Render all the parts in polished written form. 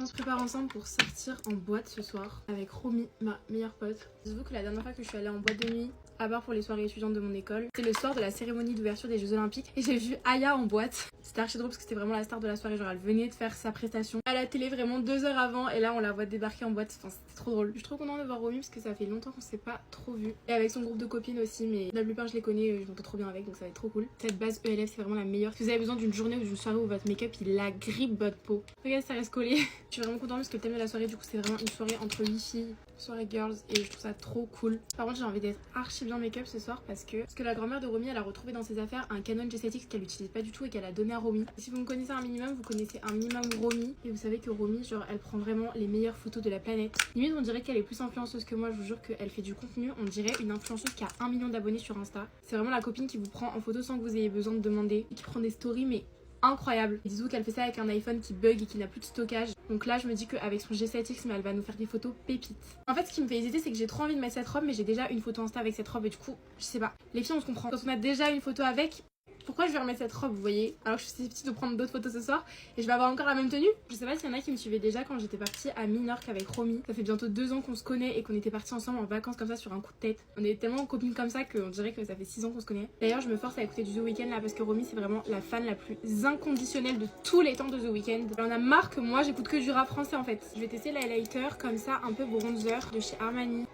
On se prépare ensemble pour sortir en boîte ce soir avec Romy, ma meilleure pote. J'avoue que la dernière fois que je suis allée en boîte de nuit, à part pour les soirées étudiantes de mon école, c'était le soir de la cérémonie d'ouverture des Jeux Olympiques et j'ai vu Aya en boîte. C'était archi drôle parce que c'était vraiment la star de la soirée, genre elle venait de faire sa prestation à la télé vraiment 2 heures avant et là on la voit débarquer en boîte, enfin c'était trop drôle. Je suis trop contente de voir Romy parce que ça fait longtemps qu'on s'est pas trop vu. Et avec son groupe de copines aussi, mais la plupart je les connais, je m'entends trop bien avec donc ça va être trop cool. Cette base ELF c'est vraiment la meilleure. Si vous avez besoin d'une journée ou d'une soirée où votre make-up il agrippe votre peau, regardez ça reste collé. Je suis vraiment contente parce que le thème de la soirée du coup c'est vraiment une soirée entre 8 filles, soirée girls et je trouve ça trop cool. Par contre j'ai envie d'être archi bien make-up ce soir parce que la grand-mère de Romy elle a retrouvé dans ses affaires un Canon G7X qu'elle utilise pas du tout et qu'elle a donné à Romy. Et si vous me connaissez un minimum, vous connaissez un minimum Romy et vous savez que Romy genre elle prend vraiment les meilleures photos de la planète. Limite on dirait qu'elle est plus influenceuse que moi, je vous jure qu'elle fait du contenu, on dirait une influenceuse qui a 1 million d'abonnés sur Insta. C'est vraiment la copine qui vous prend en photo sans que vous ayez besoin de demander et qui prend des stories mais incroyable. Dites-vous qu'elle fait ça avec un iPhone qui bug et qui n'a plus de stockage. Donc là je me dis qu'avec son G7X mais elle va nous faire des photos pépites. En fait ce qui me fait hésiter c'est que j'ai trop envie de mettre cette robe mais j'ai déjà une photo Insta avec cette robe et du coup je sais pas. Les filles on se comprend. Quand on a déjà une photo avec, pourquoi je vais remettre cette robe vous voyez? Alors que je suis susceptible de prendre d'autres photos ce soir et je vais avoir encore la même tenue. Je sais pas s'il y en a qui me suivaient déjà quand j'étais partie à Minorque avec Romy. Ça fait bientôt 2 ans qu'on se connaît et qu'on était partis ensemble en vacances comme ça sur un coup de tête. On est tellement copines comme ça qu'on dirait que ça fait 6 ans qu'on se connaît. D'ailleurs je me force à écouter du The Weeknd là parce que Romy c'est vraiment la fan la plus inconditionnelle de tous les temps de The Weeknd. On a marre que moi j'écoute que du rap français en fait. Je vais tester l'highlighter comme ça un peu bronzer de chez Armani.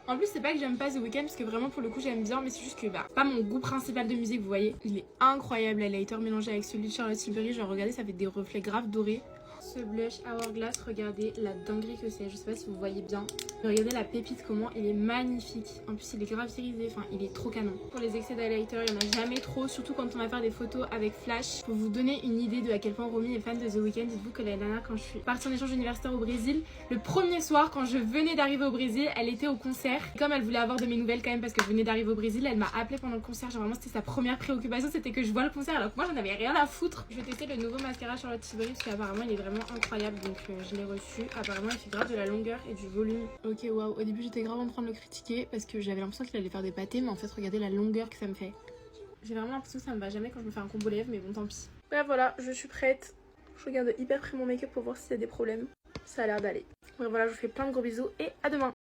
En plus c'est pas que j'aime pas The Weeknd parce que vraiment pour le coup j'aime bien mais c'est juste que bah pas mon goût principal de musique vous voyez. Il est incroyable l'highlighter mélangé avec celui de Charlotte Tilbury, genre regardez ça fait des reflets graves dorés. Ce blush Hourglass, regardez la dinguerie que c'est, je sais pas si vous voyez bien. Mais regardez la pépite comment il est magnifique. En plus il est grave irisé, enfin il est trop canon. Pour les excès d'highlighter, il y en a jamais trop, surtout quand on va faire des photos avec flash. Pour vous donner une idée de à quel point Romy est fan de The Weeknd, dites-vous que l'année dernière quand je suis partie en échange universitaire au Brésil, le premier soir quand je venais d'arriver au Brésil, elle était au concert. Et comme elle voulait avoir de mes nouvelles quand même parce que je venais d'arriver au Brésil, elle m'a appelé pendant le concert. Genre vraiment c'était sa première préoccupation, c'était que je vois le concert alors que moi j'en avais rien à foutre. Je vais tester le nouveau mascara Charlotte Tilbury parce qu'apparemment il est vraiment incroyable donc je l'ai reçu. Apparemment il fait grave de la longueur et du volume. Ok waouh, au début j'étais grave en train de le critiquer parce que j'avais l'impression qu'il allait faire des pâtés mais en fait regardez la longueur que ça me fait. J'ai vraiment l'impression que ça me va jamais quand je me fais un combo lèvres mais bon tant pis. Bref voilà, je suis prête. Je regarde hyper près mon make-up pour voir s'il y a des problèmes. Ça a l'air d'aller. Bref voilà, je vous fais plein de gros bisous et à demain.